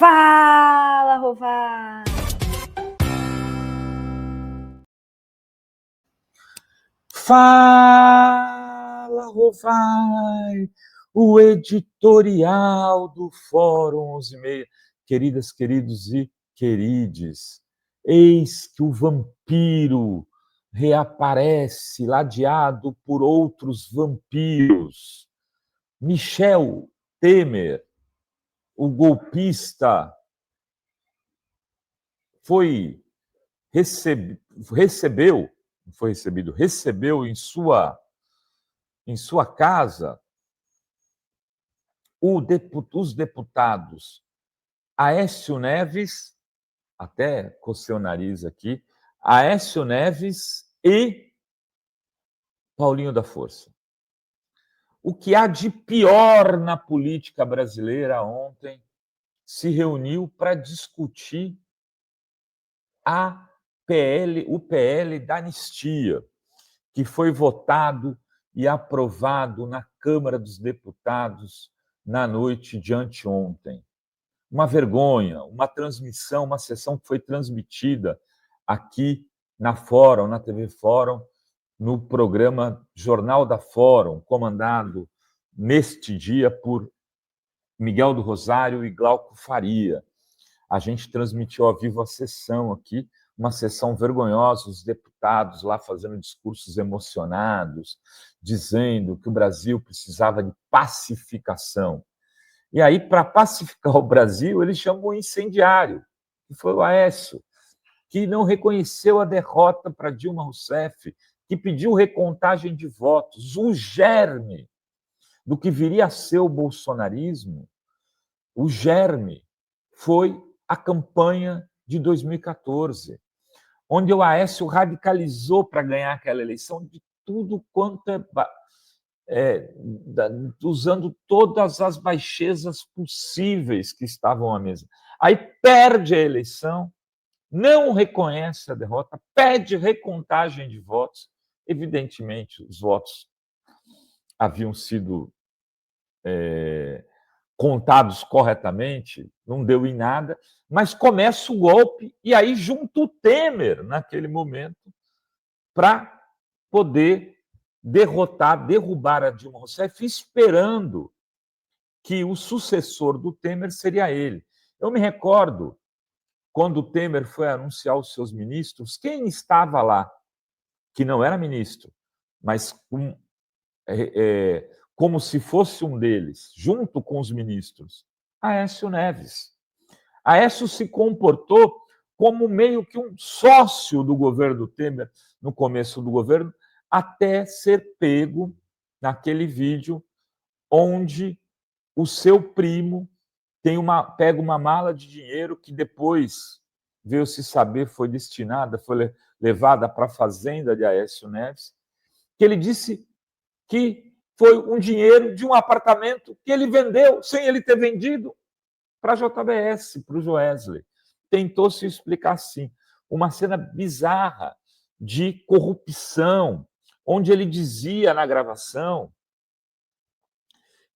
Fala, Rovai! Fala, Rovai! O editorial do Fórum 11:30. Queridas, queridos e querides, eis que o vampiro reaparece, ladeado por outros vampiros. Michel Temer, o golpista, recebeu em sua casa os deputados Aécio Neves, até cocei o nariz aqui, Aécio Neves e Paulinho da Força. O que há de pior na política brasileira ontem se reuniu para discutir o PL da anistia, que foi votado e aprovado na Câmara dos Deputados na noite de anteontem. Uma vergonha, uma sessão que foi transmitida aqui na Fórum, na TV Fórum, no programa Jornal da Fórum, comandado neste dia por Miguel do Rosário e Glauco Faria. A gente transmitiu ao vivo a sessão aqui, uma sessão vergonhosa, os deputados lá fazendo discursos emocionados, dizendo que o Brasil precisava de pacificação. E aí, para pacificar o Brasil, ele chamou o incendiário, que foi o Aécio, que não reconheceu a derrota para Dilma Rousseff, que pediu recontagem de votos. O germe do que viria a ser o bolsonarismo, o germe foi a campanha de 2014, onde o Aécio radicalizou para ganhar aquela eleição de tudo quanto usando todas as baixezas possíveis que estavam à mesa. Aí perde a eleição, não reconhece a derrota, pede recontagem de votos. Evidentemente, os votos haviam sido contados corretamente, não deu em nada, mas começa o golpe, e aí junta o Temer, naquele momento, para poder derrubar a Dilma Rousseff, esperando que o sucessor do Temer seria ele. Eu me recordo, quando o Temer foi anunciar os seus ministros, quem estava lá, que não era ministro, mas como se fosse um deles, junto com os ministros, Aécio Neves. Aécio se comportou como meio que um sócio do governo do Temer no começo do governo, até ser pego naquele vídeo onde o seu primo pega uma mala de dinheiro que depois veio-se saber foi destinada, foi levada para a fazenda de Aécio Neves, que ele disse que foi um dinheiro de um apartamento que ele vendeu, sem ele ter vendido, para a JBS, para o Joesley. Tentou se explicar assim. Uma cena bizarra de corrupção, onde ele dizia na gravação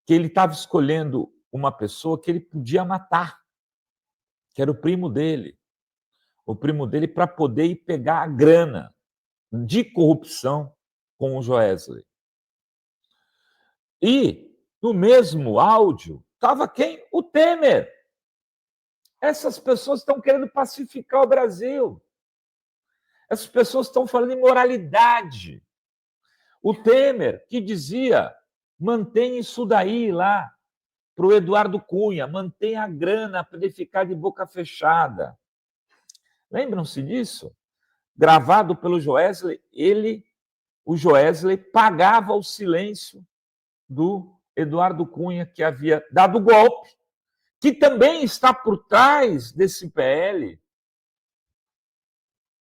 que ele estava escolhendo uma pessoa que ele podia matar, que era o primo dele. O primo dele para poder ir pegar a grana de corrupção com o Joesley. E, no mesmo áudio, estava quem? O Temer. Essas pessoas estão querendo pacificar o Brasil. Essas pessoas estão falando em moralidade. O Temer, que dizia, mantém isso daí lá para o Eduardo Cunha, mantém a grana para ele ficar de boca fechada. Lembram-se disso? Gravado pelo Joesley, o Joesley pagava o silêncio do Eduardo Cunha, que havia dado o golpe, que também está por trás desse PL,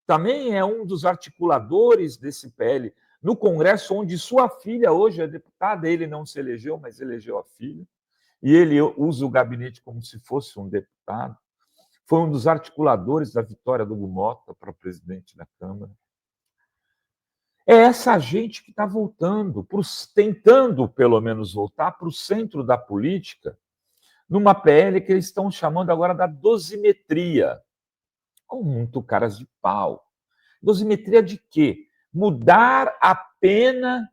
também é um dos articuladores desse PL no Congresso, onde sua filha hoje é deputada, ele não se elegeu, mas elegeu a filha, e ele usa o gabinete como se fosse um deputado. Foi um dos articuladores da vitória do Hugo Mota para presidente da Câmara. É essa gente que está voltando, tentando, pelo menos, voltar para o centro da política, numa PL que eles estão chamando agora da dosimetria, com muito caras de pau. Dosimetria de quê? Mudar a pena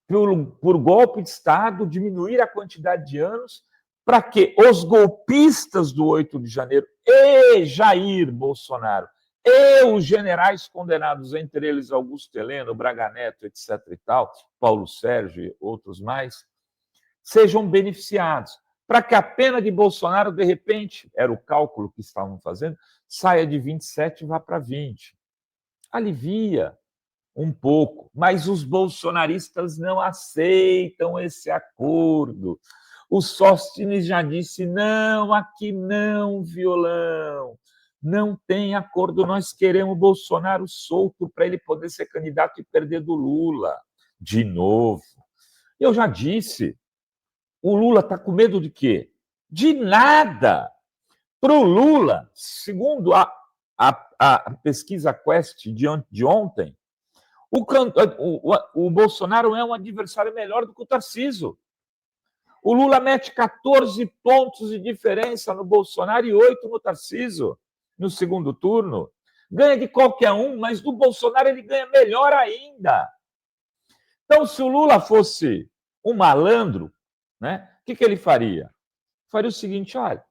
por golpe de Estado, diminuir a quantidade de anos, para que os golpistas do 8 de janeiro e Jair Bolsonaro e os generais condenados, entre eles Augusto Heleno, Braga Neto, etc. e tal, Paulo Sérgio e outros mais, sejam beneficiados. Para que a pena de Bolsonaro, de repente, era o cálculo que estavam fazendo, saia de 27 e vá para 20. Alivia um pouco, mas os bolsonaristas não aceitam esse acordo. O Sóstenes já disse, não, aqui não, violão, não tem acordo, nós queremos Bolsonaro solto para ele poder ser candidato e perder do Lula, de novo. Eu já disse, o Lula está com medo de quê? De nada. Para o Lula, segundo a pesquisa Quest de ontem, o Bolsonaro é um adversário melhor do que o Tarcísio. O Lula mete 14 pontos de diferença no Bolsonaro e 8 no Tarcísio, no segundo turno. Ganha de qualquer um, mas do Bolsonaro ele ganha melhor ainda. Então, se o Lula fosse um malandro, né, o que ele faria? Faria o seguinte, olha,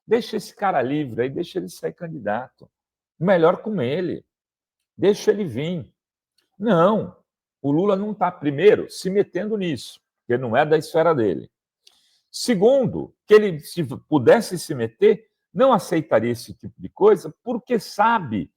deixa esse cara livre aí, deixa ele sair candidato. Melhor com ele. Deixa ele vir. Não, o Lula não está, primeiro, se metendo nisso, porque não é da esfera dele. Segundo, que ele, se pudesse se meter, não aceitaria esse tipo de coisa, porque sabe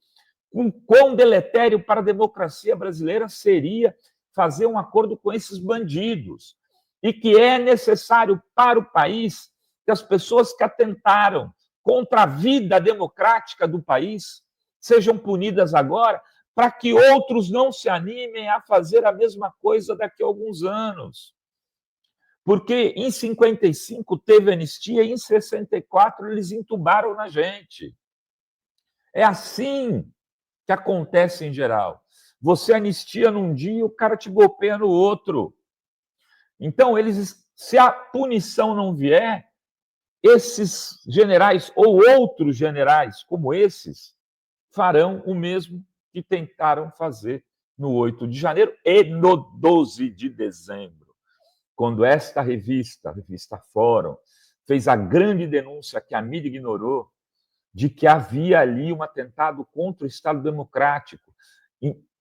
o quão deletério para a democracia brasileira seria fazer um acordo com esses bandidos. E que é necessário para o país que as pessoas que atentaram contra a vida democrática do país sejam punidas agora, para que outros não se animem a fazer a mesma coisa daqui a alguns anos. Porque em 55 teve anistia e em 64 eles entubaram na gente. É assim que acontece em geral. Você anistia num dia e o cara te golpeia no outro. Então, se a punição não vier, esses generais ou outros generais como esses farão o mesmo que tentaram fazer no 8 de janeiro e no 12 de dezembro, quando esta revista, a revista Fórum, fez a grande denúncia que a mídia ignorou de que havia ali um atentado contra o Estado Democrático,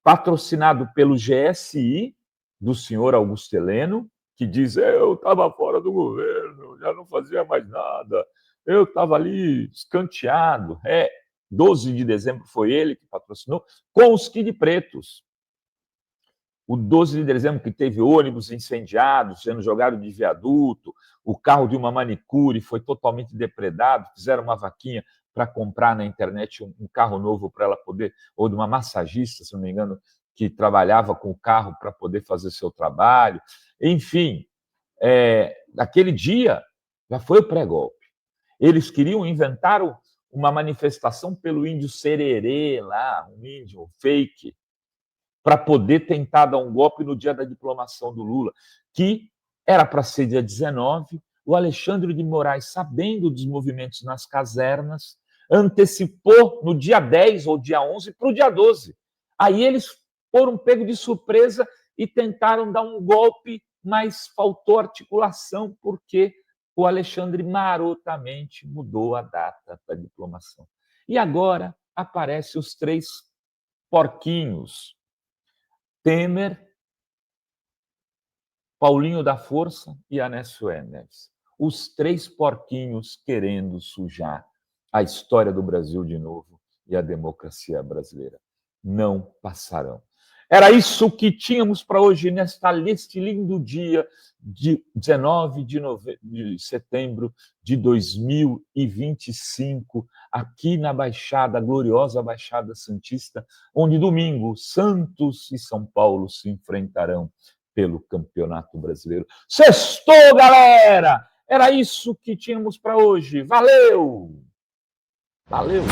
patrocinado pelo GSI, do senhor Augusto Heleno, que diz, eu estava fora do governo, já não fazia mais nada, eu estava ali escanteado. 12 de dezembro foi ele que patrocinou, com os Kid Pretos. O 12 de dezembro que teve ônibus incendiados, sendo jogado de viaduto, o carro de uma manicure foi totalmente depredado, fizeram uma vaquinha para comprar na internet um carro novo para ela poder, ou de uma massagista, se não me engano, que trabalhava com o carro para poder fazer seu trabalho. Enfim, naquele dia já foi o pré-golpe. Eles queriam inventar uma manifestação pelo índio Sererê lá, um índio fake, para poder tentar dar um golpe no dia da diplomação do Lula, que era para ser dia 19, o Alexandre de Moraes, sabendo dos movimentos nas casernas, antecipou no dia 10 ou dia 11 para o dia 12. Aí eles foram pegos de surpresa e tentaram dar um golpe, mas faltou articulação, porque o Alexandre marotamente mudou a data da diplomação. E agora aparecem os 3 porquinhos, Temer, Paulinho da Força e Aécio Neves. Os 3 porquinhos querendo sujar a história do Brasil de novo e a democracia brasileira. Não passarão. Era isso que tínhamos para hoje, neste lindo dia de 19 de setembro de 2025, aqui na Baixada, a gloriosa Baixada Santista, onde domingo Santos e São Paulo se enfrentarão pelo Campeonato Brasileiro. Sextou, galera! Era isso que tínhamos para hoje. Valeu! Valeu!